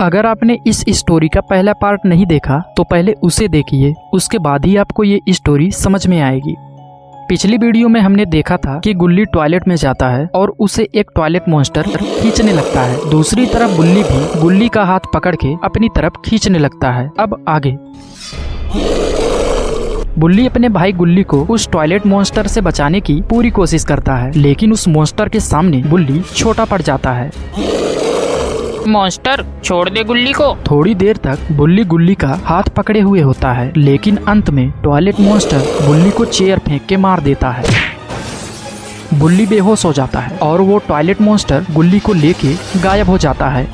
अगर आपने इस स्टोरी का पहला पार्ट नहीं देखा तो पहले उसे देखिए, उसके बाद ही आपको ये स्टोरी समझ में आएगी। पिछली वीडियो में हमने देखा था कि गुल्ली टॉयलेट में जाता है और उसे एक टॉयलेट मॉन्स्टर खींचने लगता है। दूसरी तरफ बुल्ली भी गुल्ली का हाथ पकड़ के अपनी तरफ खींचने लगता है। अब आगे बुल्ली अपने भाई गुल्ली को उस टॉयलेट मॉन्स्टर से बचाने की पूरी कोशिश करता है, लेकिन उस मॉन्स्टर के सामने बुल्ली छोटा पड़ जाता है। मॉन्स्टर छोड़ दे गुल्ली को। थोड़ी देर तक बुल्ली गुल्ली का हाथ पकड़े हुए होता है, लेकिन अंत में टॉयलेट मॉन्स्टर बुल्ली को चेयर फेंक के मार देता है। बुल्ली बेहोश हो जाता है और वो टॉयलेट मॉन्स्टर गुल्ली को लेके गायब हो जाता है।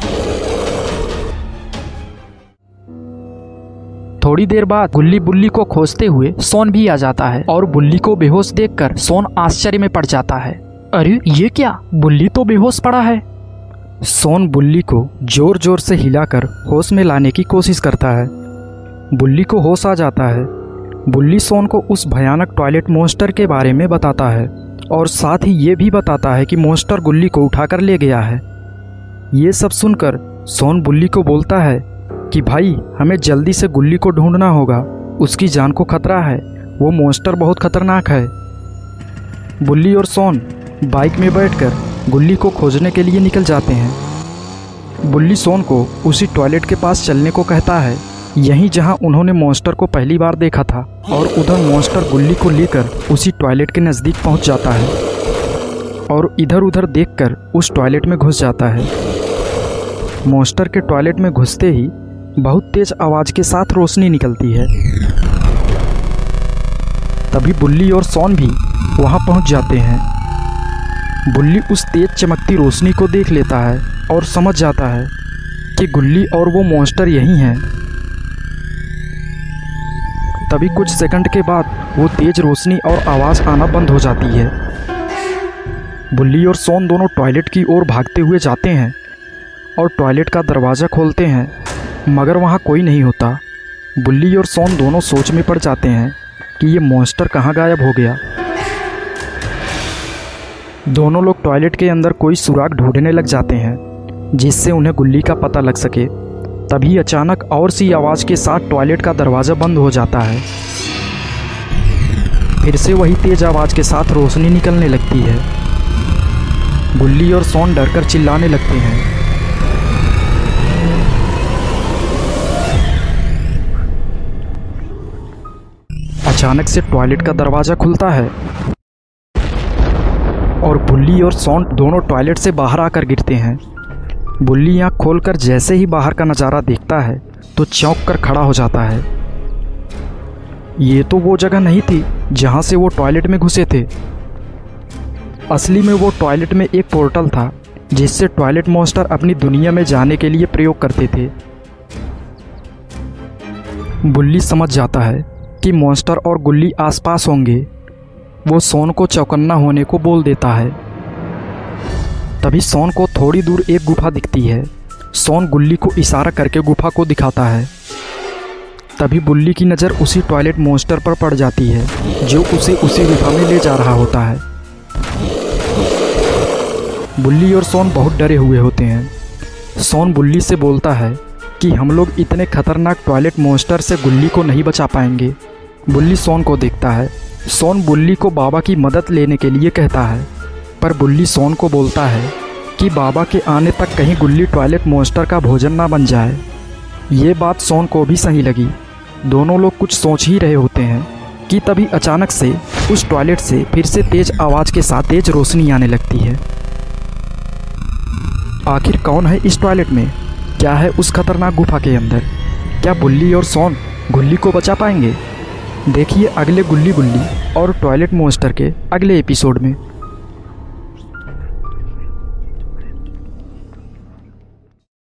थोड़ी देर बाद गुल्ली बुल्ली को खोजते हुए सोन भी आ जाता है और बुल्ली को बेहोश देखकर सोन आश्चर्य में पड़ जाता है। अरे ये क्या, बुल्ली तो बेहोश पड़ा है। सोन बुल्ली को जोर जोर से हिलाकर होश में लाने की कोशिश करता है। बुल्ली को होश आ जाता है। बुल्ली सोन को उस भयानक टॉयलेट मॉन्स्टर के बारे में बताता है और साथ ही ये भी बताता है कि मॉन्स्टर गुल्ली को उठाकर ले गया है। ये सब सुनकर सोन बुल्ली को बोलता है कि भाई हमें जल्दी से गुल्ली को ढूंढना होगा, उसकी जान को खतरा है, वो मॉन्स्टर बहुत खतरनाक है। बुल्ली और सोन बाइक में बैठकर गुल्ली को खोजने के लिए निकल जाते हैं। बुल्ली सोन को उसी टॉयलेट के पास चलने को कहता है, यहीं जहां उन्होंने मॉन्स्टर को पहली बार देखा था, और उधर मॉन्स्टर गुल्ली को लेकर उसी टॉयलेट के नज़दीक पहुंच जाता है और इधर उधर देखकर उस टॉयलेट में घुस जाता है। मॉन्स्टर के टॉयलेट में घुसते ही बहुत तेज आवाज़ के साथ रोशनी निकलती है। तभी बुल्ली और सोन भी वहां पहुंच जाते हैं। बुल्ली उस तेज चमकती रोशनी को देख लेता है और समझ जाता है कि गुल्ली और वो मॉन्स्टर यही हैं। तभी कुछ सेकंड के बाद वो तेज रोशनी और आवाज़ आना बंद हो जाती है। बुल्ली और सोन दोनों टॉयलेट की ओर भागते हुए जाते हैं और टॉयलेट का दरवाज़ा खोलते हैं, मगर वहाँ कोई नहीं होता। बुल्ली और सोन दोनों सोच में पड़ जाते हैं कि ये मॉन्स्टर कहाँ गायब हो गया। दोनों लोग टॉयलेट के अंदर कोई सुराग ढूंढने लग जाते हैं जिससे उन्हें गुल्ली का पता लग सके। तभी अचानक और सी आवाज़ के साथ टॉयलेट का दरवाज़ा बंद हो जाता है। फिर से वही तेज आवाज़ के साथ रोशनी निकलने लगती है। गुल्ली और सोन डरकर चिल्लाने लगते हैं। अचानक से टॉयलेट का दरवाज़ा खुलता है और बुल्ली और सोन दोनों टॉयलेट से बाहर आकर गिरते हैं। बुल्ली आँख खोलकर जैसे ही बाहर का नज़ारा देखता है तो चौंक कर खड़ा हो जाता है। ये तो वो जगह नहीं थी जहाँ से वो टॉयलेट में घुसे थे। असली में वो टॉयलेट में एक पोर्टल था जिससे टॉयलेट मॉन्स्टर अपनी दुनिया में जाने के लिए प्रयोग करते थे। बुल्ली समझ जाता है कि मॉन्स्टर और गुल्ली आसपास होंगे। वो सोन को चौकन्ना होने को बोल देता है। तभी सोन को थोड़ी दूर एक गुफा दिखती है। सोन गुल्ली को इशारा करके गुफा को दिखाता है। तभी बुल्ली की नज़र उसी टॉयलेट मॉन्स्टर पर पड़ जाती है जो उसे उसी गुफा में ले जा रहा होता है। बुल्ली और सोन बहुत डरे हुए होते हैं। सोन बुल्ली से बोलता है कि हम लोग इतने खतरनाक टॉयलेट मॉन्स्टर से गुल्ली को नहीं बचा पाएंगे। बुल्ली सोन को देखता है। सोन बुल्ली को बाबा की मदद लेने के लिए कहता है, पर बुल्ली सोन को बोलता है कि बाबा के आने तक कहीं गुल्ली टॉयलेट मॉन्स्टर का भोजन ना बन जाए। ये बात सोन को भी सही लगी। दोनों लोग कुछ सोच ही रहे होते हैं कि तभी अचानक से उस टॉयलेट से फिर से तेज आवाज़ के साथ तेज रोशनी आने लगती है। आखिर कौन है इस टॉयलेट में? क्या है उस खतरनाक गुफा के अंदर? क्या बुल्ली और सोन गुल्ली को बचा पाएंगे? देखिए अगले गुल्ली और टॉयलेट मॉन्स्टर के अगले एपिसोड में।